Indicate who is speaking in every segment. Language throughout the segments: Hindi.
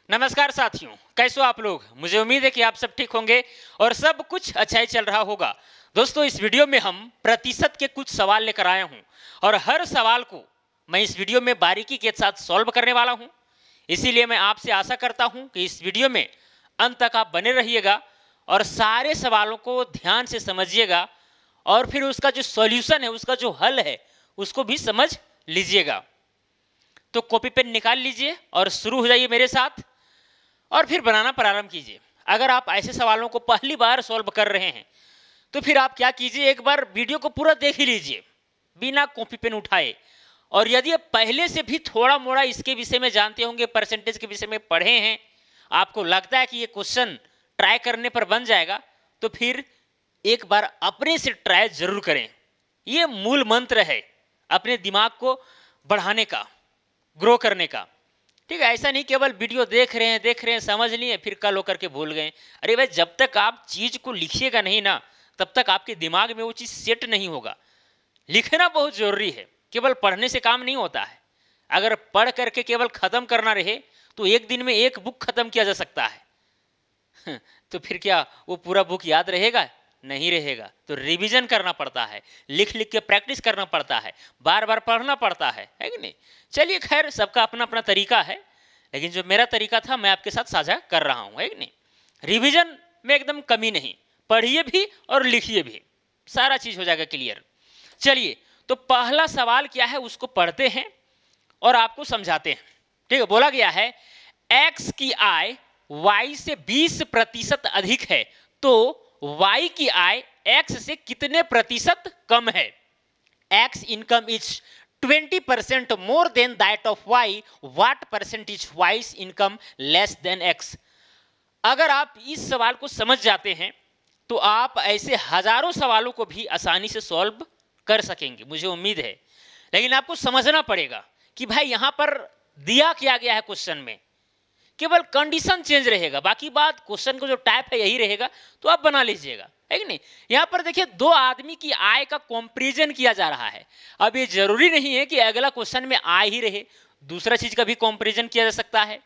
Speaker 1: नमस्कार साथियों, कैसे हो आप लोग। मुझे उम्मीद है कि आप सब ठीक होंगे और सब कुछ अच्छा ही चल रहा होगा। दोस्तों, इस वीडियो में हम प्रतिशत के कुछ सवाल लेकर आया हूं और हर सवाल को मैं इस वीडियो में बारीकी के साथ सॉल्व करने वाला हूं। इसीलिए मैं आपसे आशा करता हूं कि इस वीडियो में अंत तक आप बने रहिएगा और सारे सवालों को ध्यान से समझिएगा और फिर उसका जो सॉल्यूशन है, उसका जो हल है, उसको भी समझ लीजिएगा। तो कॉपी पेन निकाल लीजिए और शुरू हो जाइए मेरे साथ और फिर बनाना प्रारंभ कीजिए। अगर आप ऐसे सवालों को पहली बार सॉल्व कर रहे हैं तो फिर आप क्या कीजिए, एक बार वीडियो को पूरा देख ही लीजिए बिना कॉपी पेन उठाए। और यदि आप पहले से भी थोड़ा मोड़ा इसके विषय में जानते होंगे, परसेंटेज के विषय में पढ़े हैं, आपको लगता है कि ये क्वेश्चन ट्राई करने पर बन जाएगा, तो फिर एक बार अपने से ट्राई जरूर करें। ये मूल मंत्र है अपने दिमाग को बढ़ाने का, ग्रो करने का। ठीक है, ऐसा नहीं केवल वीडियो देख रहे हैं, समझ लिए, फिर कल होकर के भूल गए। अरे भाई, जब तक आप चीज को लिखिएगा नहीं ना, तब तक आपके दिमाग में वो चीज सेट नहीं होगा। लिखना बहुत जरूरी है, केवल पढ़ने से काम नहीं होता है। अगर पढ़ करके केवल खत्म करना रहे तो एक दिन में एक बुक खत्म किया जा सकता है तो फिर क्या वो पूरा बुक याद रहेगा? नहीं रहेगा। तो रिवीजन करना पड़ता है, लिख लिख के प्रैक्टिस करना पड़ता है, बार बार पढ़ना पड़ता है कि नहीं। चलिए, खैर, सबका अपना अपना तरीका है, लेकिन जो मेरा तरीका था मैं आपके साथ साझा कर रहा हूं, है कि नहीं। रिवीजन में एकदम कमी नहीं, पढ़िए भी और लिखिए भी, सारा चीज हो जाएगा क्लियर। चलिए, तो पहला सवाल क्या है उसको पढ़ते हैं और आपको समझाते हैं। ठीक है, बोला गया है एक्स की आय वाई से 20% अधिक है तो y की आय x से कितने प्रतिशत कम है। x income is 20% more than that of y, what percentage y's income less than x। अगर आप इस सवाल को समझ जाते हैं तो आप ऐसे हजारों सवालों को भी आसानी से सॉल्व कर सकेंगे, मुझे उम्मीद है। लेकिन आपको समझना पड़ेगा कि भाई यहां पर दिया क्या गया है क्वेश्चन में, केवल कंडीशन चेंज रहेगा, बाकी बात क्वेश्चन को जो टाइप है यही रहेगा, तो आप बना लीजिएगा, है कि नहीं। यहां पर देखिए, दो आदमी की आय का कंपैरिजन किया जा रहा है। अब ये जरूरी नहीं है कि अगला क्वेश्चन में आय ही रहे, दूसरा चीज का भी कंपैरिजन किया जा सकता है।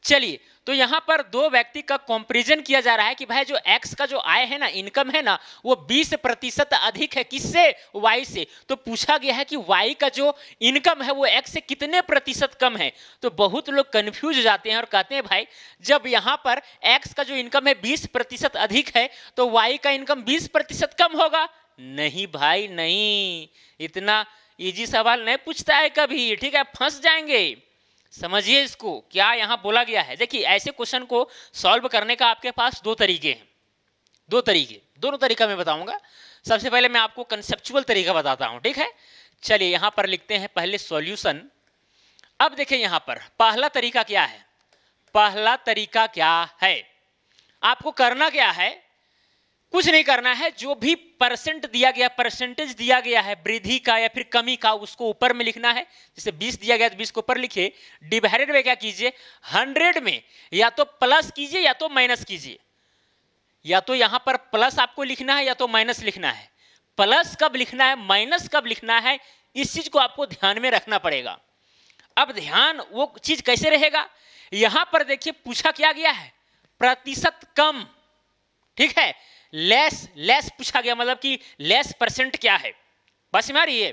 Speaker 1: चलिए, तो यहां पर दो व्यक्ति का कंपैरिजन किया जा रहा है कि भाई जो एक्स का जो आय है ना, इनकम है ना, वो 20% अधिक है किससे? वाई से। तो पूछा गया है कि वाई का जो इनकम है वो एक्स से कितने प्रतिशत कम है। तो बहुत लोग कंफ्यूज हो जाते हैं और कहते हैं भाई, जब यहां पर एक्स का जो इनकम है 20% अधिक है तो वाई का इनकम 20% कम होगा। नहीं भाई, नहीं, इतना इजी सवाल नहीं पूछता है कभी। ठीक है, फंस जाएंगे। समझिए इसको, क्या यहां बोला गया है। देखिए, ऐसे क्वेश्चन को सॉल्व करने का आपके पास दो तरीके हैं, दोनों तरीका मैं बताऊंगा। सबसे पहले मैं आपको कंसेप्चुअल तरीका बताता हूं, ठीक है। चलिए, यहां पर लिखते हैं पहले सॉल्यूशन। अब देखिए, यहां पर पहला तरीका क्या है। पहला तरीका क्या है, आपको करना क्या है, कुछ नहीं करना है। जो भी परसेंट दिया गया, परसेंटेज दिया गया है वृद्धि का या फिर कमी का, उसको ऊपर में लिखना है। जैसे 20 दिया गया तो 20 को ऊपर लिखिए। डिवाइडेड में क्या कीजिए, 100 में या तो प्लस कीजिए या तो माइनस कीजिए। या तो यहां पर प्लस आपको लिखना है या तो माइनस लिखना है। प्लस कब लिखना है, माइनस कब लिखना है, इस चीज को आपको ध्यान में रखना पड़ेगा। अब ध्यान वो चीज कैसे रहेगा, यहां पर देखिए पूछा क्या गया है, प्रतिशत कम। ठीक है, लेस पूछा गया, मतलब कि लेस परसेंट क्या है, बस में आ रही है।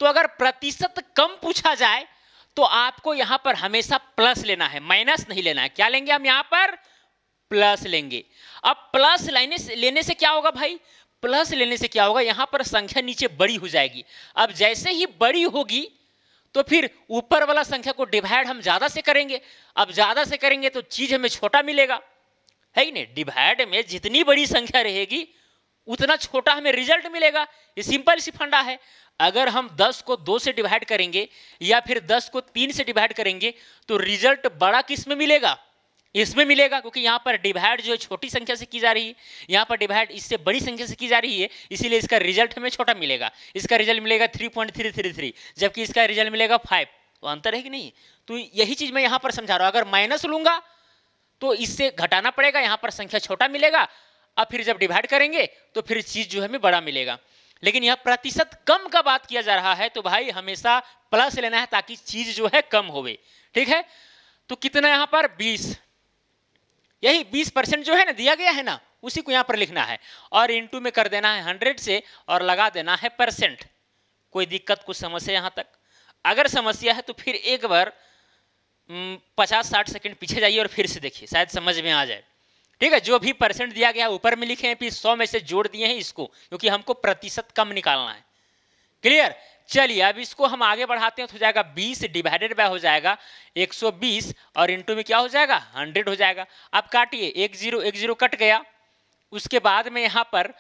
Speaker 1: तो अगर प्रतिशत कम पूछा जाए तो आपको यहां पर हमेशा प्लस लेना है, माइनस नहीं लेना है। क्या लेंगे हम यहां पर, प्लस लेंगे। अब प्लस लेने से क्या होगा भाई, प्लस लेने से क्या होगा, यहां पर संख्या नीचे बड़ी हो जाएगी। अब जैसे ही बड़ी होगी तो फिर ऊपर वाला संख्या को डिवाइड हम ज्यादा से करेंगे। अब ज्यादा से करेंगे तो चीज हमें छोटा मिलेगा, है कि नहीं। डिवाइड में जितनी बड़ी संख्या रहेगी उतना छोटा हमें रिजल्ट मिलेगा। ये सिंपल सी फंडा है। अगर हम 10 को 2 से डिवाइड करेंगे या फिर 10 को 3 से डिवाइड करेंगे तो रिजल्ट बड़ा किस में मिलेगा, इसमें मिलेगा, क्योंकि यहां पर डिवाइड जो है छोटी संख्या से की जा रही है, यहां पर डिवाइड इससे बड़ी संख्या से की जा रही है, इसीलिए इसका रिजल्ट हमें छोटा मिलेगा। इसका रिजल्ट मिलेगा 3.333, जबकि इसका रिजल्ट मिलेगा 5। तो अंतर है कि नहीं। तो यही चीज मैं यहां पर समझा रहा हूं। अगर माइनस लूंगा तो इससे घटाना पड़ेगा, यहां पर संख्या छोटा मिलेगा। अब फिर जब डिवाइड करेंगे तो फिर चीज जो है हमें बड़ा मिलेगा। लेकिन यहां प्रतिशत कम का बात किया जा रहा है तो भाई हमेशा प्लस लेना है ताकि चीज जो है कम होवे। ठीक है, तो कितना यहाँ पर 20, यही 20% जो है ना दिया गया है ना, उसी को यहाँ पर लिखना है और इनटू में कर देना है 100 से और लगा देना है परसेंट। कोई दिक्कत कुछ समस्या यहाँ तक? अगर समस्या है तो फिर एक बार 50-60 सेकंड पीछे जाइए और फिर से देखिए, शायद समझ में आ जाए। ठीक है, जो भी परसेंट दिया गया ऊपर में लिखे हैं, फिर 100 में से जोड़ दिए हैं इसको, क्योंकि हमको प्रतिशत कम निकालना है। क्लियर? चलिए अब इसको हम आगे बढ़ाते हैं तो हो जाएगा 20 डिवाइडेड बाय हो जाएगा 120 और इनटू में क्या हो जाएगा 100 हो जाएगा। अब काटिए, 1 0 कट गया। उसके बाद में यहाँ पर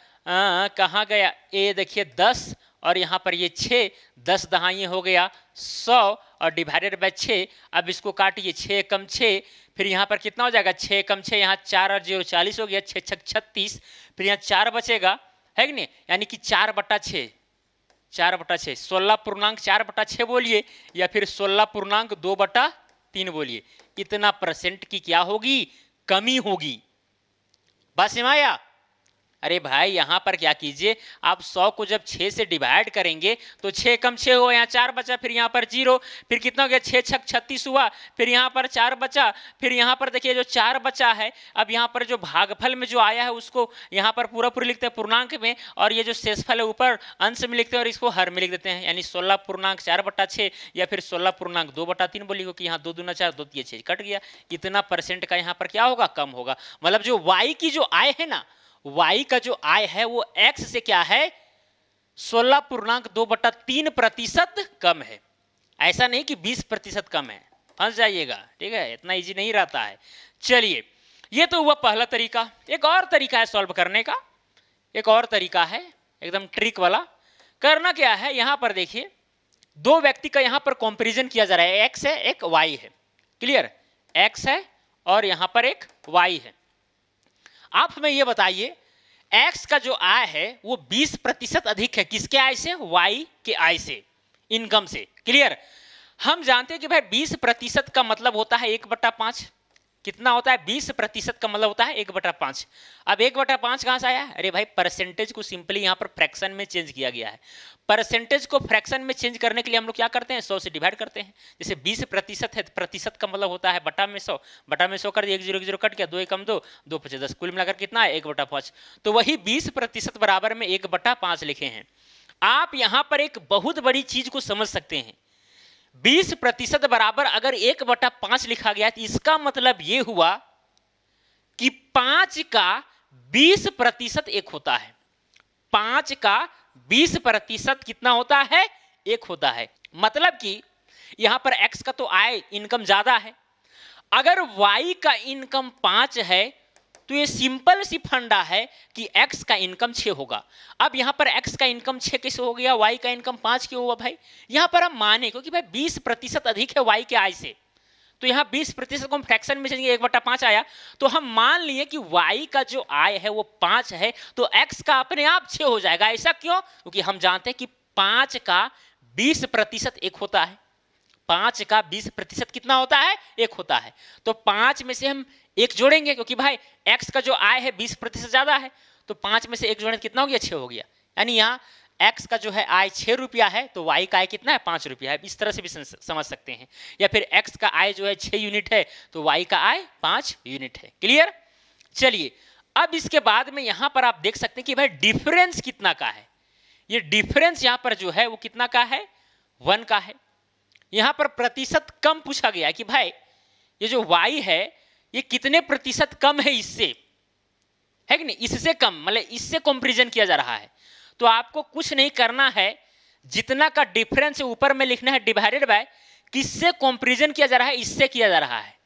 Speaker 1: कहाँ गया, ए देखिए 10 और यहाँ पर ये 6, 10 दहाई हो गया 100 और डिवाइडेड बाय 6। अब इसको काटिए, 6 कम 6, फिर यहाँ पर कितना हो जाएगा 6 कम 6, यहाँ 4 और 0 40 हो गया, 6 6 36, फिर यहाँ 4 बचेगा, है कि नहीं, यानी कि 4/6, 4/6, 16.4/6 बोलिए या फिर 16.2/3 बोलिए। इतना परसेंट की क्या होगी, कमी होगी। बस समझ आया? अरे भाई यहाँ पर क्या कीजिए, आप 100 को जब 6 से डिवाइड करेंगे तो 6 कम 6 हुआ, यहाँ 4 बचा, फिर यहाँ पर 0, फिर कितना हो गया 6 6 36 हुआ, फिर यहाँ पर 4 बचा, फिर यहाँ पर देखिए जो 4 बचा है, अब यहाँ पर जो भागफल में जो आया है उसको यहाँ पर पूरा लिखते हैं पूर्णांक में, और ये जो शेषफल है ऊपर अंश में लिखते हैं और इसको हर में लिख देते हैं, यानी 16.4/6 या फिर 16.2/3 बोलिए, क्योंकि यहाँ 2 दूना 4, 2 तिया 6 कट गया। इतना परसेंट का यहाँ पर क्या होगा, कम होगा। मतलब जो वाई की जो आय है ना, y का जो आय है वो x से क्या है 16.2/3% कम है। ऐसा नहीं कि 20% कम है, फंस जाइएगा। ठीक है, इतना इजी नहीं रहता है। चलिए, ये तो हुआ पहला तरीका। एक और तरीका है सॉल्व करने का, एक और तरीका है एकदम ट्रिक वाला। करना क्या है, यहां पर देखिए दो व्यक्ति का यहां पर कंपैरिजन किया जा रहा है, x है एक y है। क्लियर? x है और यहां पर एक y है। आप हमें ये बताइए, x का जो आय है वो 20% अधिक है किसके आय से, y के आय से, इनकम से। क्लियर? हम जानते हैं कि भाई 20% का मतलब होता है 1/5। कितना होता है, 20% का मतलब होता है 1/5। अब 1/5 कहां से आया? अरे भाई परसेंटेज को सिंपली यहां पर फ्रैक्शन में चेंज किया गया है। परसेंटेज को फ्रैक्शन में चेंज करने के लिए हम लोग क्या करते हैं, 100 से डिवाइड करते हैं। जैसे 20% है, प्रतिशत का मतलब होता है बटा में 100, बटा में 100 कर दिए, 1 0 कट गया, 2 कम 2, 2 5 10, कुल मिलाकर कितना है 1/5। तो वही 20% बराबर में 1/5 लिखे हैं। आप यहां पर एक बहुत बड़ी चीज को समझ सकते हैं। 20% बराबर अगर 1/5 लिखा गया तो इसका मतलब यह हुआ कि 5 का 20% एक होता है। 5 का 20% कितना होता है, एक होता है। मतलब कि यहां पर x का तो आय इनकम ज्यादा है, अगर y का इनकम 5 है तो ये सिंपल सी फंडा है कि x का इनकम 6 होगा। अब यहां पर x का इनकम 6 कैसे हो गया, y का इनकम 5 क्यों हुआ भाई? यहां पर हम माने क्योंकि भाई 20% अधिक है y के आय से, तो यहाँ 20% को हम फ्रैक्शन में चलेंगे, 1/5 आया, तो हम मान लिए कि y का जो आय है वो 5 है, तो x का अपने आप 6 हो जाएगा। ऐसा क्यों? क्योंकि हम जानते हैं कि 5 का 20% एक होता है। 5 का 20% कितना होता है, एक होता है। तो 5 में से हम एक जोड़ेंगे, क्योंकि भाई x का जो आय है 20% ज्यादा है, तो 5 में से एक जोड़े कितना हो गया, 6 हो गया। यानी यहाँ x का जो है आय 6 रुपया है, तो y का आय कितना है, 5 रुपया है। इस तरह से भी समझ सकते हैं। या फिर x का आय जो है 6 यूनिट है, तो y का आय 5 यूनिट है। क्लियर? चलिए, अब इसके बाद में यहां पर आप देख सकते हैं कि भाई डिफरेंस कितना का है। ये डिफरेंस यहां पर जो है वो कितना का है, 1 का है। यहां पर प्रतिशत कम पूछा गया है कि भाई ये जो y है ये कितने प्रतिशत कम है इससे, है कि नहीं, इससे कम, मतलब इससे कंपैरिजन किया जा रहा है। तो आपको कुछ नहीं करना है, जितना का डिफरेंस ऊपर में लिखना है डिवाइडेड बाय किससे कंपैरिजन किया जा रहा है, इससे किया जा रहा है।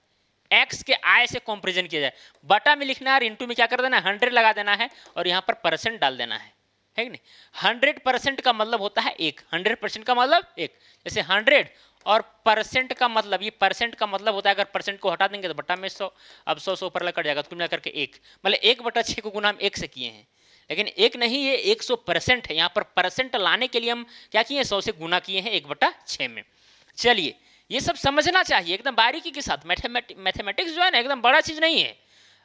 Speaker 1: x के आय से कंपैरिजन किया जाए, बटा में लिखना है और इनटू में क्या कर देना है, 100 लगा देना है और यहां पर परसेंट डाल देना है कि नहीं। 100% का मतलब होता है 1, 100% का मतलब 1। जैसे 100 और परसेंट का मतलब, ये परसेंट का मतलब होता है अगर परसेंट को हटा देंगे तो बटा में 100, अब 100 ऊपर लग जाएगा, तो कुल मिलाकर के 1, मतलब 1/6 को गुना हम 1 से किए हैं। लेकिन 1 नहीं, ये 100% है। यहाँ पर परसेंट लाने के लिए हम क्या किए, 100 से गुना किए हैं 1/6 में। चलिए, ये सब समझना चाहिए एकदम बारीकी के साथ। मैथमेटिक्स जो है ना एकदम बड़ा चीज नहीं है।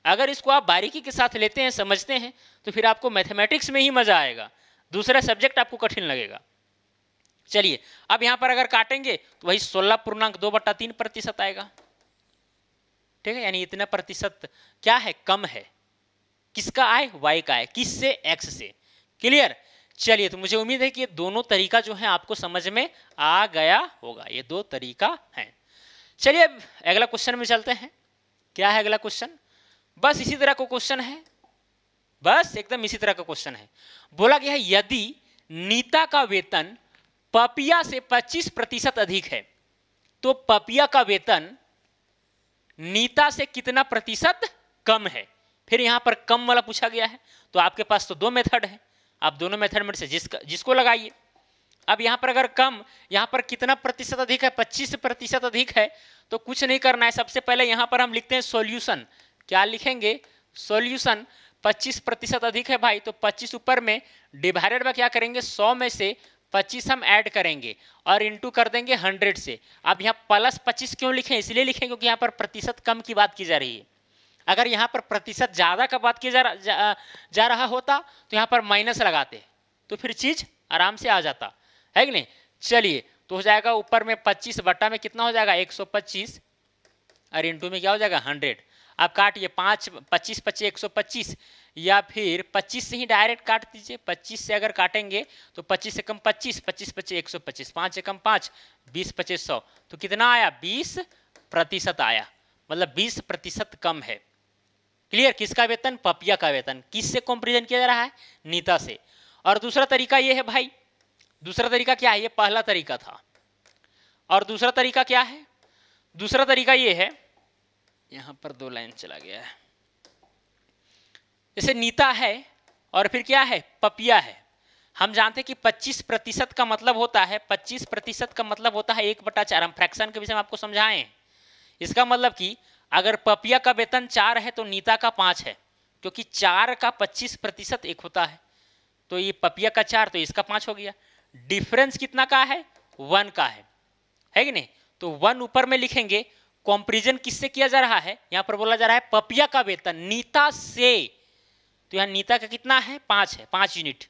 Speaker 1: अगर इसको आप बारीकी के साथ लेते हैं, समझते हैं, तो फिर आपको मैथमेटिक्स में ही मजा आएगा, दूसरा सब्जेक्ट आपको कठिन लगेगा। चलिए, अब यहां पर अगर काटेंगे तो वही 16.2/3% आएगा। ठीक है, यानी इतना प्रतिशत क्या है, कम है। किसका आय, वाई का आय, किससे, एक्स से। क्लियर। चलिए, तो मुझे उम्मीद है कि ये दोनों तरीका जो है आपको समझ में आ गया होगा। ये दो तरीका है। चलिए अब अगला क्वेश्चन में चलते हैं। क्या है अगला क्वेश्चन, बस इसी तरह का क्वेश्चन है, बस एकदम इसी तरह का क्वेश्चन है। बोला गया है यदि नीता का वेतन पपिया से 25% अधिक है तो पपिया का वेतन नीता से कितना प्रतिशत कम है। फिर यहां पर कम वाला पूछा गया है, तो आपके पास तो दो मेथड है, आप दोनों मेथड में से जिसको लगाइए। अब यहां पर अगर कम, यहां पर कितना प्रतिशत अधिक है, 25% अधिक है, तो कुछ नहीं करना है। सबसे पहले यहां पर हम लिखते हैं सॉल्यूशन। क्या लिखेंगे, सॉल्यूशन। 25% अधिक है भाई, तो 25 ऊपर में डिवाइडेड बाय क्या करेंगे, 100 में से 25 हम ऐड करेंगे और इंटू कर देंगे 100 से। अब यहाँ प्लस 25 क्यों लिखें, इसलिए लिखें क्योंकि यहाँ पर प्रतिशत कम की बात की जा रही है। अगर यहाँ पर प्रतिशत ज्यादा का बात की जा रहा होता तो यहाँ पर माइनस लगाते, तो फिर चीज आराम से आ जाता है कि नहीं। चलिए, तो हो जाएगा ऊपर में 25 बटा में कितना हो जाएगा 125 और इंटू में क्या हो जाएगा 100। अब काटिए, 5 25 25 125, या फिर 25 से ही डायरेक्ट काट दीजिए। 25 से अगर काटेंगे तो 25 से कम 25, 25 25 125, 5 से कम 5, 20 25 100, तो कितना आया 20% आया, मतलब 20% कम है। क्लियर। किसका वेतन, पपिया का वेतन। किससे कंपैरिजन किया जा रहा है, नीता से। और दूसरा तरीका ये है भाई, दूसरा तरीका क्या है, ये पहला तरीका था, और दूसरा तरीका क्या है, दूसरा तरीका ये है, यहां पर 2 लाइन चला गया है। जैसे नीता है और फिर क्या है, पपिया है। हम जानते हैं कि 25% का मतलब होता है, 25% का मतलब होता है 1/4। हम फ्रैक्शन के विषय में आपको समझाएं। इसका मतलब कि अगर पपिया का वेतन 4 है तो नीता का 5 है, क्योंकि 4 का 25% 1 होता है। तो ये पपिया का 4 तो इसका 5 हो गया। डिफरेंस कितना का है, 1 का है कि नहीं। तो 1 ऊपर में लिखेंगे। कंपैरिजन किससे किया जा रहा है, यहां पर बोला जा रहा है पपिया का वेतन नीता से। तो यहां नीता का कितना है, 5 है, 5 यूनिट,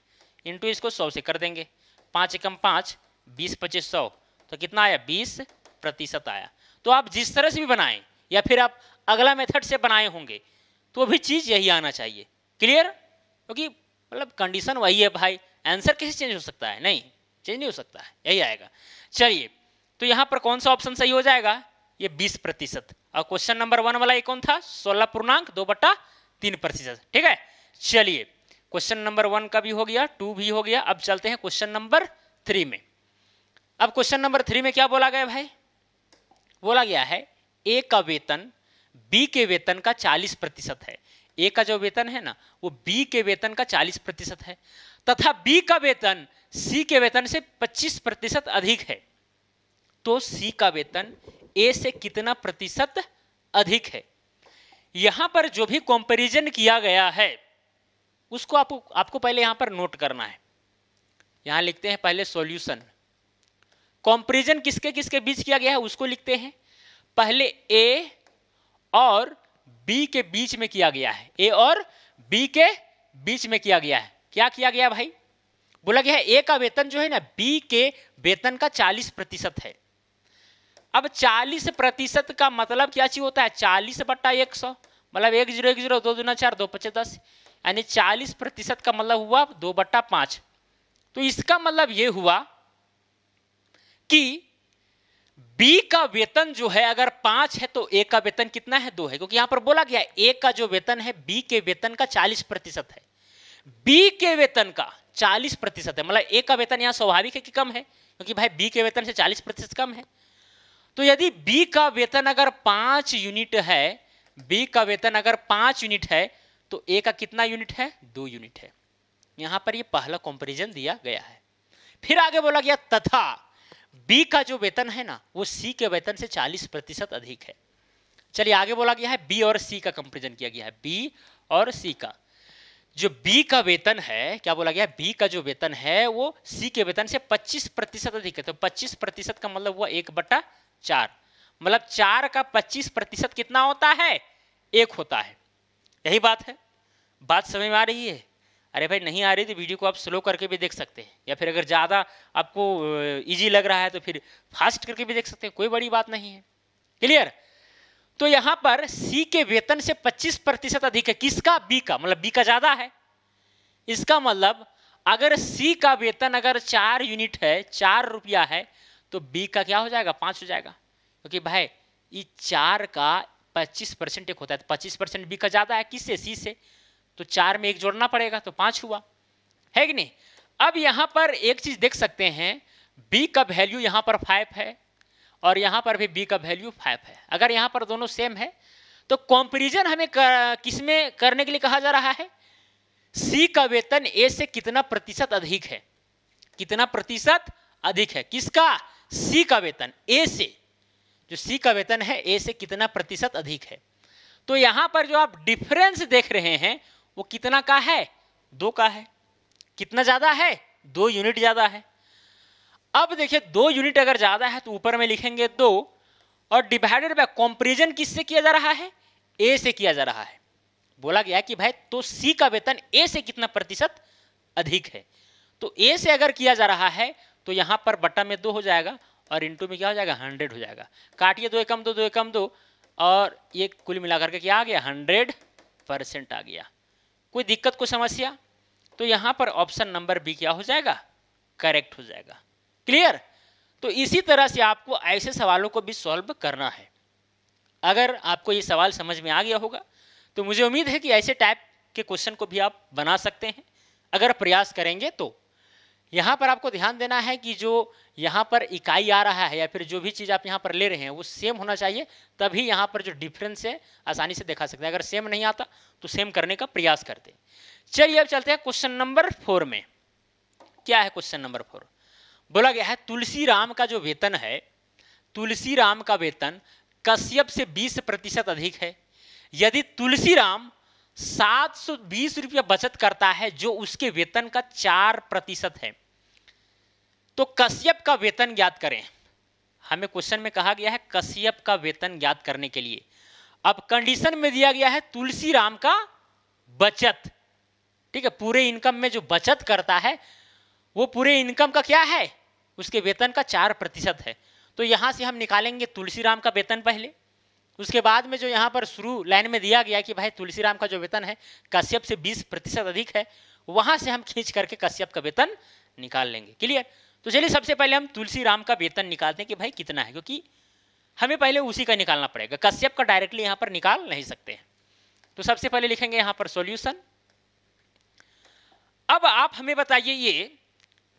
Speaker 1: इंटू इसको 100 से कर देंगे। 5 एकम 5, 20 25 100, तो कितना आया 20% आया। तो आप जिस तरह से भी बनाएं या फिर आप अगला मेथड से बनाए होंगे तो भी चीज यही आना चाहिए। क्लियर। क्योंकि मतलब कंडीशन वही है भाई, आंसर कैसे चेंज हो सकता है, नहीं चेंज नहीं हो सकता है, यही आएगा। चलिए, तो यहां पर कौन सा ऑप्शन सही हो जाएगा, ये 20%। और क्वेश्चन नंबर 1 वाला ये कौन था, 16.2/3%। ठीक है। चलिए, क्वेश्चन नंबर 1 का भी हो गया, 2 भी हो गया। अब चलते हैं क्वेश्चन नंबर 3 में। अब क्वेश्चन नंबर 3 में क्या बोला गया भाई, बोला गया है ए का वेतन बी के वेतन का 40% है। ए का जो वेतन है ना वो बी के वेतन का 40% है, तथा बी का वेतन सी के वेतन से 25% अधिक है। तो सी का वेतन ए से कितना प्रतिशत अधिक है। यहां पर जो भी कंपैरिजन किया गया है उसको आपको पहले यहां पर नोट करना है। यहां लिखते हैं पहले सॉल्यूशन। कंपैरिजन किसके किसके बीच किया गया है उसको लिखते हैं। पहले ए और बी के बीच में किया गया है, ए और बी के बीच में किया गया है। क्या किया गया भाई, बोला गया है ए का वेतन जो है ना बी के वेतन का 40% है। अब 40% का मतलब क्या चीज होता है, 40/100, मतलब 1 0 1 0 2 दूना 4 2 5 10, यानी 40% का मतलब हुआ 2/5। तो इसका मतलब ये हुआ कि बी का वेतन जो है अगर 5 है तो ए का वेतन कितना है, 2 है। क्योंकि यहां पर बोला गया है ए का जो वेतन है बी के वेतन का 40% है, बी के वेतन का 40% है, मतलब ए का वेतन यहां स्वाभाविक है कि कम है, क्योंकि भाई बी के वेतन से 40% कम है। तो यदि बी का वेतन अगर 5 यूनिट है, बी का वेतन अगर 5 यूनिट है तो ए का कितना यूनिट है, 2 यूनिट है। यहां पर ये पहला कंपैरिजन दिया गया है। फिर आगे बोला गया तथा बी का जो वेतन है ना वो सी के वेतन से 40% अधिक है। चलिए, आगे बोला गया है बी और सी का कंपैरिजन किया गया है। बी और सी का जो बी का वेतन है, क्या बोला गया, बी का जो वेतन है वो सी के वेतन से 25% अधिक है। तो 25% का मतलब हुआ 1/4, मतलब 4 का 25% कितना होता है, 1 होता है। यही बात है। बात समझ में आ रही है। अरे भाई नहीं आ रही तो वीडियो को आप स्लो करके भी देख सकते हैं, या फिर अगर ज़्यादा आपको इजी लग रहा है तो फिर फास्ट करके भी देख सकते हैं, कोई बड़ी बात नहीं है। क्लियर। तो यहां पर सी के वेतन से 25% अधिक है। किसका? बी का, मतलब बी का ज्यादा है। इसका मतलब अगर सी का वेतन अगर 4 यूनिट है, 4 रुपया है, तो बी का क्या हो जाएगा? 5 हो जाएगा। क्योंकि भाई ये 4 का 25% एक होता है, तो 25% बी का ज्यादा है। किससे? सी से। तो 4 में 1 जोड़ना पड़ेगा, तो 5 हुआ, है कि नहीं? अब यहां पर एक चीज देख सकते हैं, बी का वैल्यू यहां पर 5 है और यहां पर भी बी का वैल्यू 5 है। अगर यहां पर दोनों सेम है तो कंपैरिजन हमें किसमें करने के लिए कहा जा रहा है? सी का वेतन ए से कितना प्रतिशत अधिक है, कितना प्रतिशत अधिक है। किसका? सी का वेतन ए से, जो सी का वेतन है ए से कितना प्रतिशत अधिक है। तो यहां पर जो आप डिफरेंस देख रहे हैं वो कितना का है? 2 का है। कितना ज्यादा है? 2 यूनिट ज्यादा है। अब देखिए 2 यूनिट अगर ज्यादा है तो ऊपर में लिखेंगे 2 और डिवाइडेड बाय कंपैरिजन किससे किया जा रहा है? ए से किया जा रहा है। बोला गया कि भाई तो सी का वेतन ए से कितना प्रतिशत अधिक है। तो ए से अगर किया जा रहा है तो यहां पर बटा में 2 हो जाएगा और इंटू में क्या हो जाएगा? 100 हो जाएगा। काटिए 2 एकम 2, 2 एकम 2 और ये कुल मिलाकर के क्या आ गया? 100% आ गया। कोई दिक्कत, कोई समस्या? तो यहां पर ऑप्शन नंबर बी क्या हो जाएगा? करेक्ट हो जाएगा। क्लियर? तो इसी तरह से आपको ऐसे सवालों को भी सॉल्व करना है। अगर आपको ये सवाल समझ में आ गया होगा तो मुझे उम्मीद है कि ऐसे टाइप के क्वेश्चन को भी आप बना सकते हैं अगर प्रयास करेंगे तो। यहाँ पर आपको ध्यान देना है कि जो यहाँ पर इकाई आ रहा है या फिर जो भी चीज़ आप यहाँ पर ले रहे हैं वो सेम होना चाहिए, तभी यहाँ पर जो डिफरेंस है आसानी से देखा सकते हैं। अगर सेम नहीं आता तो सेम करने का प्रयास करते हैं। चलिए अब चलते हैं क्वेश्चन नंबर 4 में। क्या है क्वेश्चन नंबर 4? बोला गया है तुलसीराम का जो वेतन है, तुलसीराम का वेतन कश्यप से 20% अधिक है। यदि तुलसीराम 720 रुपया बचत करता है जो उसके वेतन का 4% है, तो कश्यप का वेतन ज्ञात करें। हमें क्वेश्चन में कहा गया है कश्यप का वेतन ज्ञात करने के लिए। अब कंडीशन में दिया गया है तुलसीराम का बचत, ठीक है, पूरे इनकम में जो बचत करता है वो पूरे इनकम का क्या है? उसके वेतन का 4% है। तो यहां से हम निकालेंगे तुलसीराम का वेतन पहले, उसके बाद में जो यहाँ पर शुरू लाइन में दिया गया कि भाई तुलसीराम का जो वेतन है कश्यप से 20% अधिक है, वहां से हम खींच करके कश्यप का वेतन निकाल लेंगे। क्लियर? तो चलिए सबसे पहले हम तुलसीराम का वेतन निकालते हैं कि भाई कितना है, क्योंकि हमें पहले उसी का निकालना पड़ेगा, कश्यप का डायरेक्टली यहाँ पर निकाल नहीं सकते हैं। तो सबसे पहले लिखेंगे यहाँ पर सॉल्यूशन। अब आप हमें बताइए ये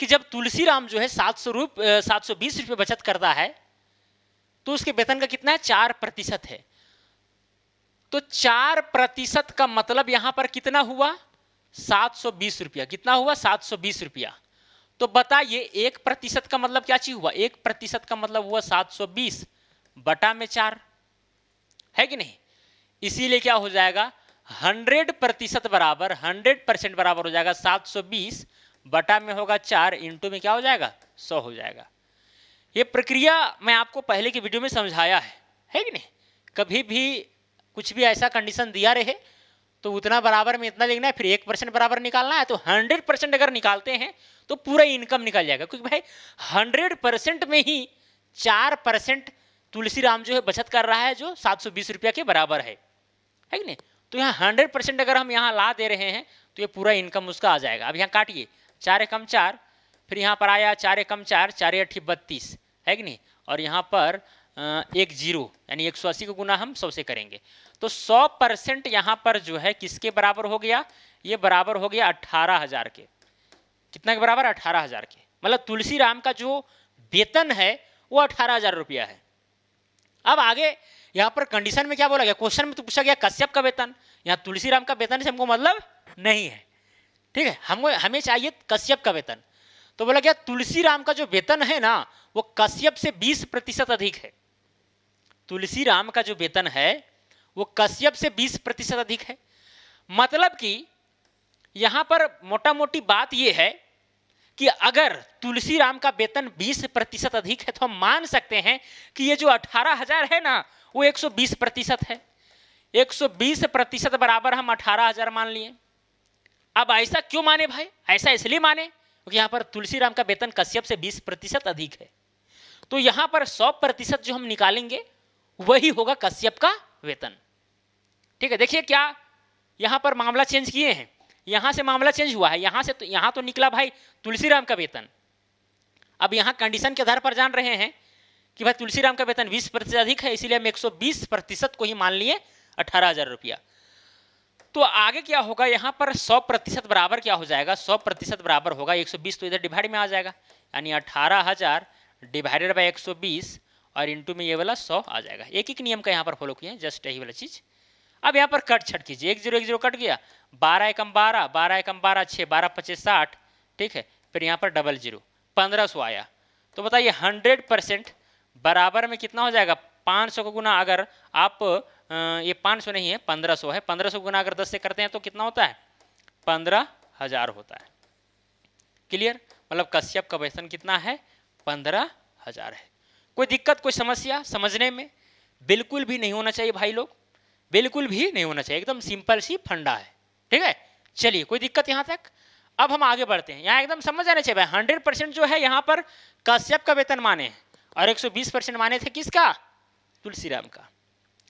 Speaker 1: कि जब तुलसीराम जो है 720 रुपये बचत करता है तो उसके वेतन का कितना है? 4% है। तो 4% का मतलब यहां पर कितना हुआ? 720 रुपया। कितना हुआ? 720 रुपया। तो बताइए 1% का मतलब क्या चीज हुआ? 1% का मतलब हुआ 720 बटा में 4, है कि नहीं? इसीलिए क्या हो जाएगा? 100% बराबर 100% बराबर हो जाएगा 720 बटा में होगा 4 इंटू में क्या हो जाएगा? 100 हो जाएगा। ये प्रक्रिया मैं आपको पहले की वीडियो में समझाया है कि नहीं? कभी भी कुछ भी ऐसा कंडीशन दिया रहे तो उतना बराबर में इतना लिखना है, फिर 1% बराबर निकालना है। तो 100% अगर निकालते हैं तो पूरा इनकम निकल जाएगा, क्योंकि भाई 100% में ही 4% तुलसीराम जो है बचत कर रहा है, जो 720 रुपया के बराबर है कि नहीं? तो यहाँ 100% अगर हम यहाँ ला दे रहे हैं तो ये पूरा इनकम उसका आ जाएगा। अब यहाँ काटिए, 4 एकम 4, फिर यहाँ पर आया 4 एकम 4, 4 8 32, है कि नहीं? और यहाँ पर 1 0 यानी 180 को गुना हम 100 से करेंगे तो 100% यहाँ पर जो है किसके बराबर हो गया? ये बराबर हो गया 18,000 के। कितना के बराबर? 18,000 के। मतलब तुलसीराम का जो वेतन है वो 18,000 रुपया है। अब आगे यहाँ पर कंडीशन में क्या बोला गया? क्वेश्चन में तो पूछा गया कश्यप का वेतन, यहाँ तुलसीराम का वेतन से हमको मतलब नहीं है, ठीक है? हमें चाहिए कश्यप का वेतन। तो बोला गया तुलसीराम का जो वेतन है ना वो कश्यप से 20% अधिक है। तुलसीराम का जो वेतन है वो कश्यप से 20% अधिक है। मतलब कि यहां पर मोटा मोटी बात यह है कि अगर तुलसीराम का वेतन 20% अधिक है तो हम मान सकते हैं कि ये जो 18,000 है ना वो 120% है। 120% बराबर हम 18,000 मान लिए। अब ऐसा क्यों माने भाई? ऐसा इसलिए माने क्योंकि यहाँ पर तुलसीराम का वेतन कश्यप से 20% अधिक है। तो यहाँ पर 100% जो हम निकालेंगे वही होगा कश्यप का वेतन। ठीक है, देखिए क्या यहाँ पर मामला चेंज किए हैं, यहाँ से मामला चेंज हुआ है, यहाँ से तो यहाँ तो निकला भाई तुलसीराम का वेतन। अब यहाँ कंडीशन के आधार पर जान रहे हैं कि भाई तुलसीराम का वेतन 20% अधिक है, इसीलिए हम 120% को ही मान लिए 18,000 रुपया। तो आगे क्या होगा, यहाँ पर 100% बराबर क्या हो जाएगा, 100% बराबर होगा 120, तो इधर डिवाइड में आ जाएगा, यानी 18,000 डिवाइडेड बाई 120 और इंटू में ये वाला 100 आ जाएगा। एक एक नियम का यहाँ पर फॉलो किए हैं, जस्ट यही वाला चीज। अब यहाँ पर कट छट कीजिए, 1 0 1 0 कट गया, 12 एकम 12, 12 एकम 12 6, 12 25 60, ठीक है, फिर यहाँ पर डबल 0 1500 आया। तो बताइए 100% बराबर में कितना हो जाएगा, 500 को गुना अगर आप ये 500 नहीं है 1500 है, 1500 गुना अगर 10 से करते हैं तो कितना होता है, 15,000 होता है। क्लियर, मतलब कश्यप का वेतन कितना है, 15,000 है। कोई दिक्कत कोई समस्या समझने में? बिल्कुल भी नहीं होना चाहिए भाई लोग, बिल्कुल भी नहीं होना चाहिए, एकदम सिंपल सी फंडा है। ठीक है, चलिए कोई दिक्कत यहाँ तक? अब हम आगे बढ़ते हैं, यहाँ एकदम समझ आना चाहिए भाई। 100% जो है यहाँ पर कश्यप का वेतन माने हैं और 120% माने थे किसका, तुलसीराम का।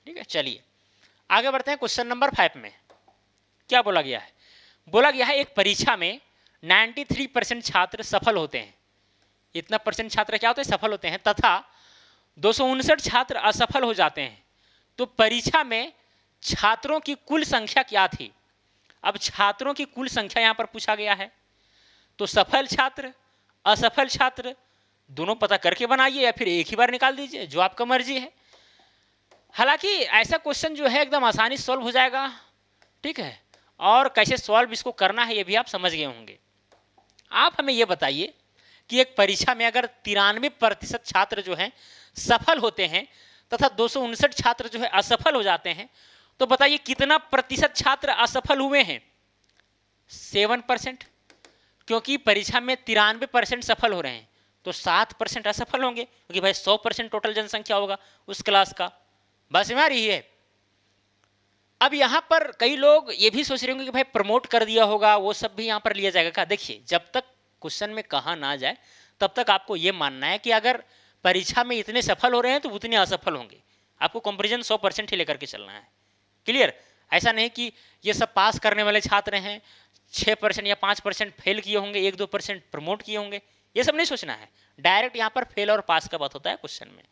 Speaker 1: ठीक है, चलिए आगे बढ़ते हैं। क्वेश्चन नंबर 5 में क्या बोला गया है, बोला गया है एक परीक्षा में 93% छात्र सफल होते हैं। इतना परसेंट छात्र क्या होते हैं, सफल होते हैं, तथा 259 छात्र असफल हो जाते हैं। तो परीक्षा में छात्रों की कुल संख्या क्या थी? अब छात्रों की कुल संख्या यहां पर पूछा गया है, तो सफल छात्र असफल छात्र दोनों पता करके बनाइए या फिर एक ही बार निकाल दीजिए, जो आपका मर्जी है। हालांकि ऐसा क्वेश्चन जो है एकदम आसानी से सॉल्व हो जाएगा। ठीक है, और कैसे सॉल्व इसको करना है ये भी आप समझ गए होंगे। आप हमें ये बताइए कि एक परीक्षा में अगर 93% छात्र जो हैं सफल होते हैं तथा 259 छात्र जो है असफल हो जाते हैं, तो बताइए कितना प्रतिशत छात्र असफल हुए हैं? 7%, क्योंकि परीक्षा में 93% सफल हो रहे हैं, तो 7% असफल होंगे, क्योंकि भाई 100% टोटल जनसंख्या होगा उस क्लास का। बस में आ रही है। अब यहाँ पर कई लोग ये भी सोच रहे होंगे कि भाई प्रमोट कर दिया होगा, वो सब भी यहाँ पर लिया जाएगा क्या? देखिए, जब तक क्वेश्चन में कहा ना जाए तब तक आपको ये मानना है कि अगर परीक्षा में इतने सफल हो रहे हैं तो उतने असफल होंगे। आपको कंपैरिजन 100% ही लेकर के चलना है। क्लियर, ऐसा नहीं कि ये सब पास करने वाले छात्र हैं, 6% या 5% फेल किए होंगे, 1-2% प्रमोट किए होंगे, ये सब नहीं सोचना है। डायरेक्ट यहाँ पर फेल और पास का बात होता है क्वेश्चन में।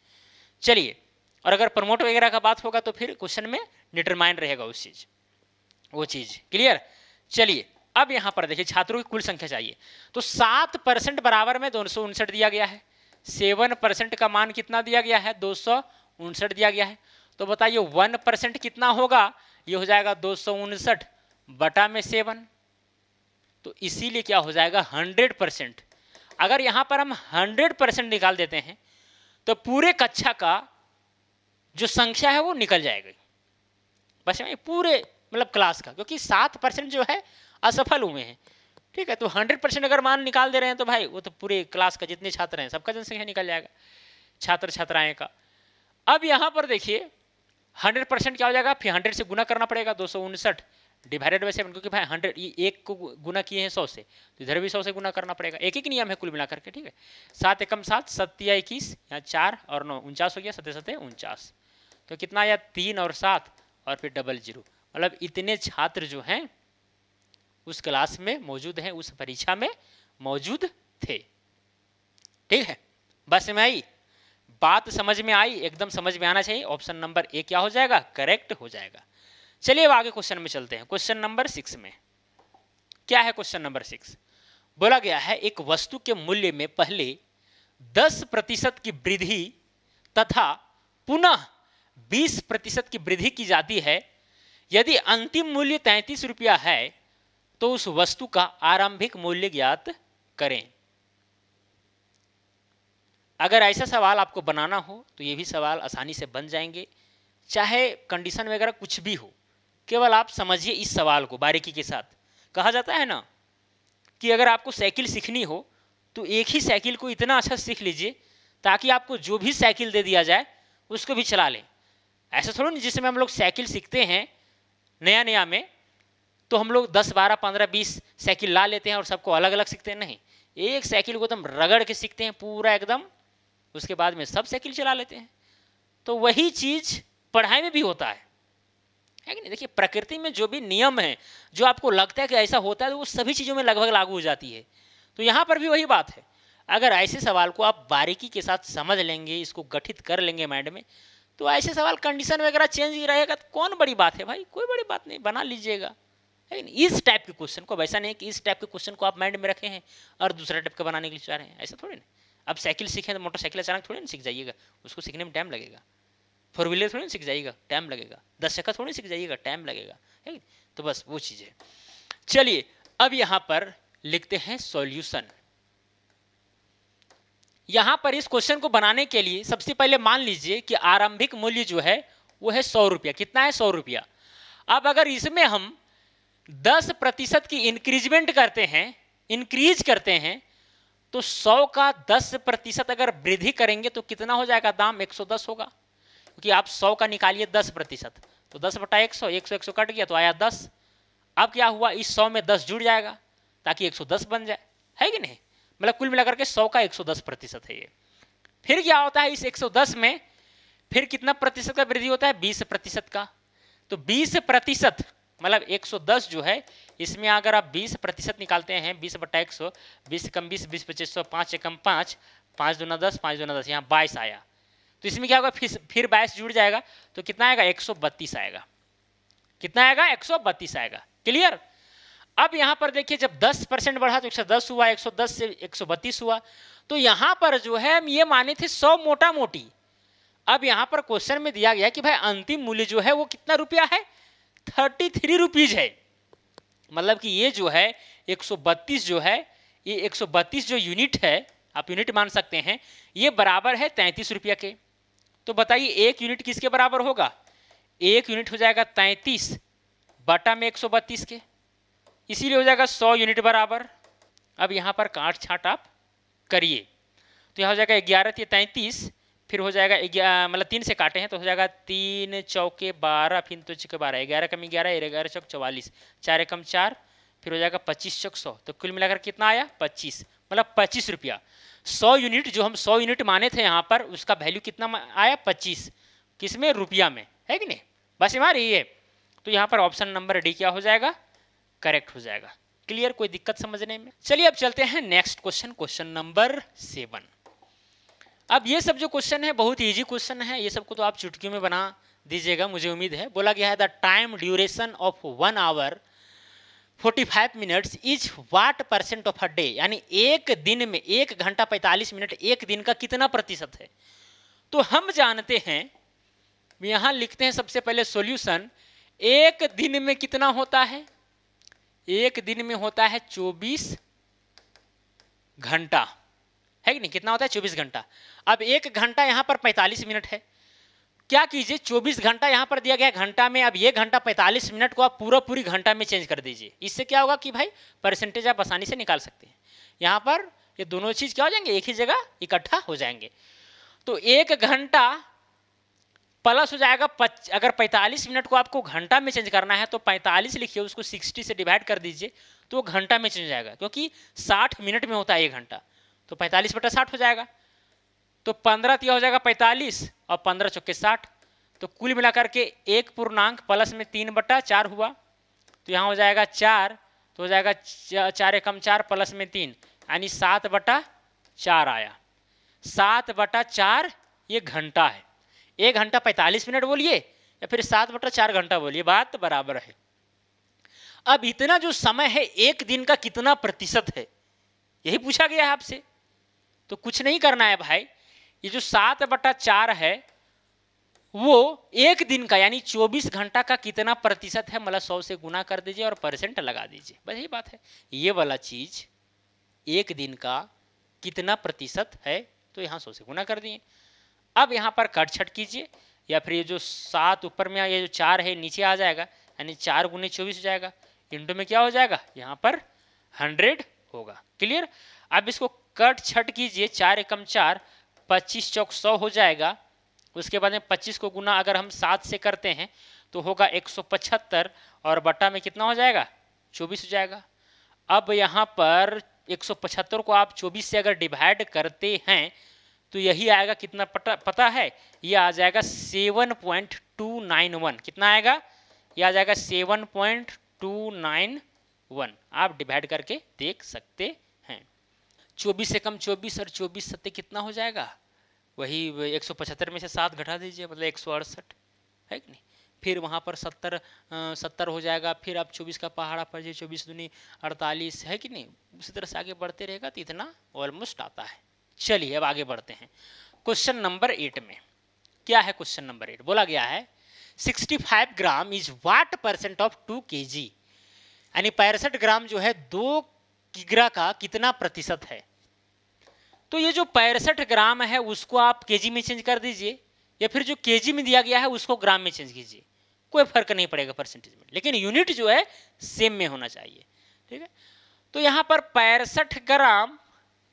Speaker 1: चलिए, और अगर प्रमोट वगैरह का बात होगा तो फिर क्वेश्चन में डिटरमाइन रहेगा उस चीज, वो चीज। क्लियर, चलिए अब यहाँ पर देखिए छात्रों की कुल संख्या चाहिए, तो 7% बराबर में 259 दिया गया है। 7% का मान कितना दिया गया है, 259 दिया गया है। तो बताइए 1% कितना होगा, ये हो जाएगा 259 बटा में 7, तो इसीलिए क्या हो जाएगा 100%। अगर यहाँ पर हम 100% निकाल देते हैं तो पूरे कक्षा का जो संख्या है वो निकल जाएगी, बस पूरे मतलब क्लास का, क्योंकि 7% जो है असफल हुए हैं। ठीक है, तो 100% अगर मान निकाल दे रहे हैं तो भाई वो तो पूरे क्लास का जितने छात्र हैं सबका जनसंख्या निकल जाएगा, छात्र छात्राएं का। अब यहाँ पर देखिए 100% क्या हो जाएगा, फिर 100 से गुना करना पड़ेगा, 259 डिवाइडेड बाई 7, क्योंकि भाई 100 ये एक को गुना किए हैं 100 से, तो इधर भी 100 से गुना करना पड़ेगा। एक एक नियम है कुल मिलाकर के। ठीक है, 7 एकम 7, 7 या 21, यहाँ 4 और 9 49 हो गया, 7 7 49, तो कितना आया 3 और 7 और फिर डबल 0, मतलब इतने छात्र जो हैं उस क्लास में मौजूद हैं, उस परीक्षा में मौजूद थे। ठीक है, बस में आई बात, समझ में आई, एकदम समझ में आना चाहिए। ऑप्शन नंबर ए क्या हो जाएगा, करेक्ट हो जाएगा। चलिए अब आगे क्वेश्चन में चलते हैं। क्वेश्चन नंबर 6 में क्या है, क्वेश्चन नंबर 6 बोला गया है एक वस्तु के मूल्य में पहले 10% की वृद्धि तथा पुनः 20% की वृद्धि की जाती है। यदि अंतिम मूल्य 33 रुपया है तो उस वस्तु का आरंभिक मूल्य ज्ञात करें। अगर ऐसा सवाल आपको बनाना हो तो ये भी सवाल आसानी से बन जाएंगे, चाहे कंडीशन वगैरह कुछ भी हो, केवल आप समझिए इस सवाल को बारीकी के साथ। कहा जाता है ना कि अगर आपको साइकिल सीखनी हो तो एक ही साइकिल को इतना अच्छा सीख लीजिए ताकि आपको जो भी साइकिल दे दिया जाए उसको भी चला लें। ऐसा थोड़ा नहीं जिसमें हम लोग साइकिल सीखते हैं नया नया में तो हम लोग 10 12 15 20 साइकिल ला लेते हैं और सबको अलग अलग सीखते हैं, नहीं, एक साइकिल को एकदम रगड़ के सीखते हैं पूरा एकदम, उसके बाद में सब साइकिल चला लेते हैं। तो वही चीज पढ़ाई में भी होता है। है कि नहीं। देखिए प्रकृति में जो भी नियम है, जो आपको लगता है कि ऐसा होता है, तो वो सभी चीज़ों में लगभग लागू हो जाती है। तो यहाँ पर भी वही बात है, अगर ऐसे सवाल को आप बारीकी के साथ समझ लेंगे, इसको गठित कर लेंगे माइंड में, तो ऐसे सवाल कंडीशन वगैरह चेंज ही रहेगा तो कौन बड़ी बात है भाई, कोई बड़ी बात नहीं, बना लीजिएगा। है नहीं। इस टाइप के क्वेश्चन को, वैसा नहीं कि इस टाइप के क्वेश्चन को आप माइंड में रखे हैं और दूसरा टाइप का बनाने के लिए चाह रहे हैं, ऐसा थोड़ी ना। अब साइकिल सीखें तो मोटरसाइकिल अचानक थोड़ी ना सीख जाइएगा, उसको सीखने में टाइम लगेगा। फोर व्हीलर थोड़ी ना सीख जाइएगा, टाइम लगेगा। 10 चक्का थोड़ी सीख जाइएगा, टाइम लगेगा। है तो बस वो चीज़ है। चलिए अब यहाँ पर लिखते हैं सॉल्यूशन। यहाँ पर इस क्वेश्चन को बनाने के लिए सबसे पहले मान लीजिए कि आरंभिक मूल्य जो है वो है 100 रुपया। कितना है? 100 रुपया। अब अगर इसमें हम 10% की इंक्रीजमेंट करते हैं, इंक्रीज करते हैं, तो 100 का 10% अगर वृद्धि करेंगे तो कितना हो जाएगा? दाम 110 होगा, क्योंकि आप 100 का निकालिए 10%, तो 10 बटा 100, 100 कट गया तो आया 10। अब क्या हुआ? इस 100 में 10 जुड़ जाएगा ताकि 110 बन जाए, है कि नहीं। मतलब कुल मिलाकर के 100 का 110% है ये। फिर क्या होता है? इस 110 में फिर कितना प्रतिशत का वृद्धि होता है? 20% का। तो 20% मतलब 110 जो है, इसमें अगर आप 20% निकालते हैं, 20 बटा 100, 20 कम 20, 20 25 100, 5 कम 5, 5 दूना 10, 5 दूना 10, यहाँ 22 आया। तो इसमें क्या होगा? फिर 22 जुड़ जाएगा तो कितना आएगा? 132 आएगा। कितना आएगा? 132 आएगा। क्लियर। अब यहां पर देखिए, जब 10% बढ़ा तो 110 हुआ, 110 से 132 हुआ। तो यहां पर जो है हम ये माने थे 100 मोटा मोटी। अब यहां पर क्वेश्चन में दिया गया कि भाई अंतिम मूल्य जो है वो कितना रुपया है? 33 रुपीज है। मतलब कि ये जो है 132 जो है, ये 132 जो यूनिट है, आप यूनिट मान सकते हैं, ये बराबर है 33 रुपया के। तो बताइए एक यूनिट किसके बराबर होगा? एक यूनिट हो जाएगा 33 बटा में 132 के, इसीलिए हो जाएगा 100 यूनिट बराबर। अब यहाँ पर काट छाट आप करिए तो यहाँ हो जाएगा 11 × 33, फिर हो जाएगा मतलब 3 से काटे हैं तो हो जाएगा 3 चौके 12, फिर तो चौके 12, 11 कम 11, 11 चौक 44, 4 कम 4, फिर हो जाएगा 25 चौक 100। तो कुल मिलाकर कितना आया? 25, मतलब 25 रुपया। 100 यूनिट जो हम 100 यूनिट माने थे यहाँ पर, उसका वैल्यू कितना आया? 25। किसमें? रुपया में, है कि नहीं। बस हमारी ये, तो यहाँ पर ऑप्शन नंबर डी क्या हो जाएगा? करेक्ट हो जाएगा। क्लियर, कोई दिक्कत समझने में। चलिए अब चलते हैं नेक्स्ट क्वेश्चन, क्वेश्चन नंबर 7। अब ये सब जो क्वेश्चन है बहुत इजी क्वेश्चन है, ये सब को तो आप चुटकियों में बना दीजिएगा, मुझे उम्मीद है। बोला गया है the time duration of 1 hour 45 minutes is what % of a day, यानी एक दिन में 1 घंटा 45 मिनट एक दिन का कितना प्रतिशत है। तो हम जानते हैं, यहां लिखते हैं सबसे पहले सॉल्यूशन। एक दिन में कितना होता है? एक दिन में होता है 24 घंटा, है कि नहीं। कितना होता है? 24 घंटा। अब 1 घंटा यहां पर 45 मिनट है। क्या कीजिए, 24 घंटा यहां पर दिया गया घंटा में, अब ये घंटा 45 मिनट को आप पूरी घंटा में चेंज कर दीजिए। इससे क्या होगा कि भाई परसेंटेज आप आसानी से निकाल सकते हैं। यहां पर ये दोनों चीज क्या हो जाएंगे? एक ही जगह इकट्ठा हो जाएंगे। तो 1 घंटा प्लस हो जाएगा, अगर 45 मिनट को आपको घंटा में चेंज करना है तो 45 लिखिए, उसको 60 से डिवाइड कर दीजिए तो वो घंटा में चेंज जाएगा, क्योंकि 60 मिनट में होता है 1 घंटा। तो 45 बटा 60 हो जाएगा। तो 15 तिया हो जाएगा 45 और 15 चौके 60। तो कुल मिलाकर के 1 पूर्णांक प्लस में 3 बटा 4 हुआ, तो यहाँ हो जाएगा 4, तो हो जाएगा 4 कम 4 प्लस में 3, यानी 7 बटा 4 आया। 7 बटा 4 ये घंटा है। 1 घंटा 45 मिनट बोलिए या फिर 7 बटा 4 घंटा बोलिए, बात तो बराबर है। अब इतना जो समय है एक दिन का कितना प्रतिशत है, यही पूछा गया है आपसे। तो कुछ नहीं करना है भाई, ये जो 7 बटा 4 है वो एक दिन का यानी 24 घंटा का कितना प्रतिशत है, मतलब 100 से गुना कर दीजिए और परसेंट लगा दीजिए, बस यही बात है। ये वाला चीज एक दिन का कितना प्रतिशत है, तो यहाँ 100 से गुना कर दिए। अब यहाँ पर कट छट कीजिए, या फिर ये जो 7 ऊपर में ये जो 4 है नीचे आ जाएगा, यानी 4 गुने 24 हो जाएगा, इंटू में क्या हो जाएगा? यहाँ पर 100 होगा। क्लियर। अब इसको कट छट कीजिए, 4 एकम 4, 25 चौक 100 हो जाएगा। उसके बाद में 25 को गुना अगर हम 7 से करते हैं तो होगा 175, और बटा में कितना हो जाएगा? 24 हो जाएगा। अब यहाँ पर 175 को आप 24 से अगर डिवाइड करते हैं तो यही आएगा, कितना पता है? ये आ जाएगा 7.291। कितना आएगा? यह आ जाएगा 7.291। आप डिवाइड करके देख सकते हैं। 24 से कम 24 और 24 सत्ते कितना हो जाएगा, वही 175 में से 7 घटा दीजिए, मतलब 168, है कि नहीं। फिर वहाँ पर 70 हो जाएगा, फिर आप 24 का पहाड़ा पर 24 दूनी 48, है कि नहीं। उसी तरह से आगे बढ़ते रहेगा तो इतना ऑलमोस्ट आता है। चलिए अब आगे बढ़ते हैं क्वेश्चन नंबर 8 में। क्या है क्वेश्चन नंबर 8, बोला गया है 65 gram is what percent of 2 kg, यानी 65 ग्राम जो है 2 किग्रा का कितना प्रतिशत है। तो ये जो 65 ग्राम है उसको आप केजी में चेंज कर दीजिए, या फिर जो केजी में दिया गया है उसको ग्राम में चेंज कीजिए, कोई फर्क नहीं पड़ेगा परसेंटेज में, लेकिन यूनिट जो है सेम में होना चाहिए। ठीक है, तो यहाँ पर 65 ग्राम,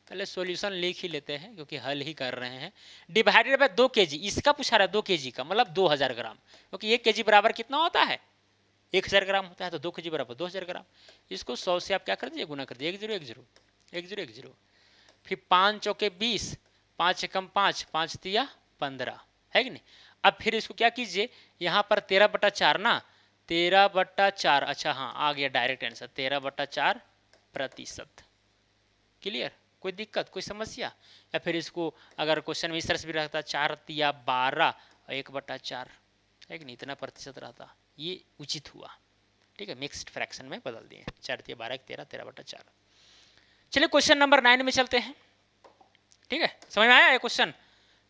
Speaker 1: पहले सॉल्यूशन लिख ही लेते हैं क्योंकि हल ही कर रहे हैं, डिवाइडेड बाय 2 kg, इसका पूछा रहा है 2 kg का, मतलब 2000 ग्राम, क्योंकि 1 kg बराबर कितना होता है 1000 ग्राम होता है, तो 2 kg बराबर 2000 ग्राम। इसको 100 से आप क्या कर दीजिए, गुना कर दीजिए, 10 10 10 10 10, फिर 5 चौके 20, 5 एकम 5, 5 तिया 15, है कि नहीं। अब फिर इसको क्या कीजिए, यहाँ पर 13/4 ना, 13/4, अच्छा हाँ आ गया डायरेक्ट आंसर, 13/4%। क्लियर, कोई दिक्कत कोई समस्या। या फिर इसको अगर क्वेश्चन में इस तरह से भी रहता 4 तिया 12 और 1/4, है कि नहीं, इतना प्रतिशत रहता, ये उचित हुआ। ठीक है, मिक्स्ड फ्रैक्शन में बदल दिए, 4 तिया 12 13 13/4। चलिए क्वेश्चन नंबर 9 में चलते हैं। ठीक है, समझ में आया ये क्वेश्चन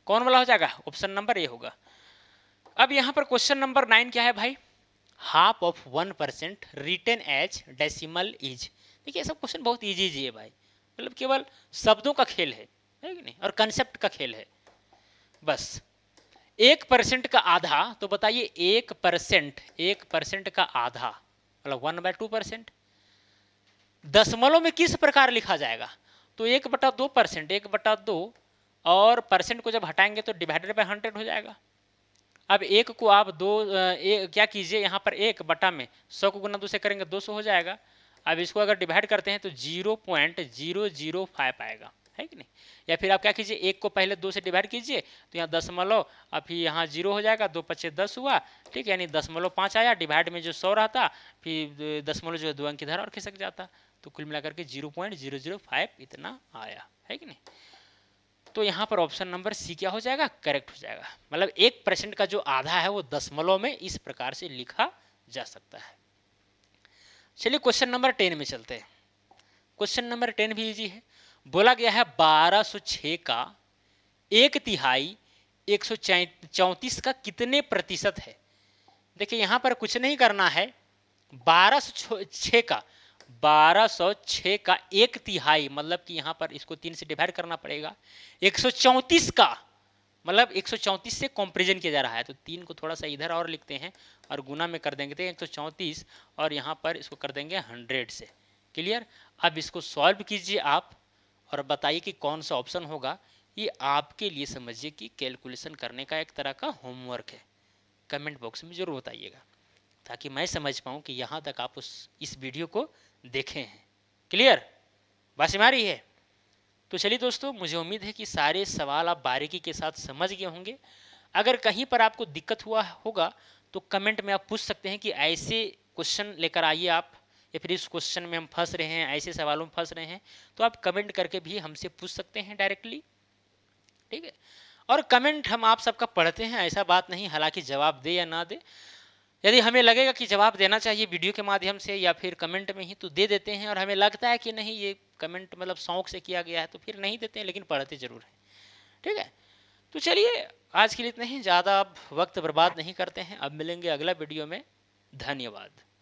Speaker 1: कौन वाला हो जाएगा, ऑप्शन नंबर ए होगा। अब यहाँ पर क्वेश्चन नंबर 9 क्या है भाई, half of 1% written as decimal is. देखिए सब क्वेश्चन बहुत इजी है भाई, मतलब केवल शब्दों का खेल है कि नहीं, और कंसेप्ट का खेल है बस। 1% का आधा, तो बताइए 1% का आधा मतलब 1/2%, दशमलव में किस प्रकार लिखा जाएगा, तो 1/2%, 1/2, और परसेंट को जब हटाएंगे तो डिवाइडेड बाय 100 हो जाएगा। अब एक को आप क्या कीजिए, यहाँ पर 1 में 100 को गुना 2 से करेंगे 200 हो जाएगा। अब इसको अगर डिवाइड करते हैं तो 0.005 आएगा, है कि नहीं। या फिर आप क्या कीजिए, 1 को पहले 2 से डिवाइड कीजिए तो यहाँ दशमलव, अब फिर यहाँ 0 हो जाएगा, 2 × 10 हुआ, ठीक है, यानी 0.5 आया, डिवाइड में जो 100 रहता, फिर दशमलव जो है 2 अंक इधर और खिसक जाता, तो कुल मिलाकर के 0.005 इतना आया, है कि नहीं। तो यहाँ पर ऑप्शन नंबर सी क्या हो जाएगा, करेक्ट हो जाएगा। मतलब 1% का जो आधा है वो दशमलव में इस प्रकार से लिखा जा सकता है। चलिए क्वेश्चन नंबर 10 में चलते हैं। क्वेश्चन नंबर 10 भी इजी है। बोला गया है 1206 का 1/3 134 का कितने प्रतिशत है। देखिए यहाँ पर कुछ नहीं करना है, 1206 का 1/3 मतलब कि यहाँ पर इसको 3 से डिवाइड करना पड़ेगा। 134 का मतलब 134 से कंपैरिजन किया जा रहा है, तो 3 को थोड़ा सा इधर और लिखते हैं और गुना में कर देंगे तो 134, और यहाँ पर इसको कर देंगे 100 से। क्लियर। अब इसको सॉल्व कीजिए आप और बताइए कि कौन सा ऑप्शन होगा। ये आपके लिए समझिए कि कैलकुलेशन करने का एक तरह का होमवर्क है। कमेंट बॉक्स में जरूर बताइएगा ताकि मैं समझ पाऊँ कि यहाँ तक आप इस वीडियो को देखे हैं। क्लियर, बात समझ आ रही है। तो चलिए दोस्तों, मुझे उम्मीद है कि सारे सवाल आप बारीकी के साथ समझ गए होंगे। अगर कहीं पर आपको दिक्कत हुआ होगा तो कमेंट में आप पूछ सकते हैं कि ऐसे क्वेश्चन लेकर आइए आप, या फिर इस क्वेश्चन में हम फंस रहे हैं, ऐसे सवालों में फंस रहे हैं, तो आप कमेंट करके भी हमसे पूछ सकते हैं डायरेक्टली। ठीक है, और कमेंट हम आप सबका पढ़ते हैं, ऐसा बात नहीं, हालांकि जवाब दे या ना दे, यदि हमें लगेगा कि जवाब देना चाहिए वीडियो के माध्यम से या फिर कमेंट में ही तो दे देते हैं, और हमें लगता है कि नहीं ये कमेंट मतलब शौक से किया गया है तो फिर नहीं देते हैं, लेकिन पढ़ते जरूर हैं। ठीक है, तो चलिए आज के लिए इतना ही, ज़्यादा अब वक्त बर्बाद नहीं करते हैं। अब मिलेंगे अगला वीडियो में। धन्यवाद।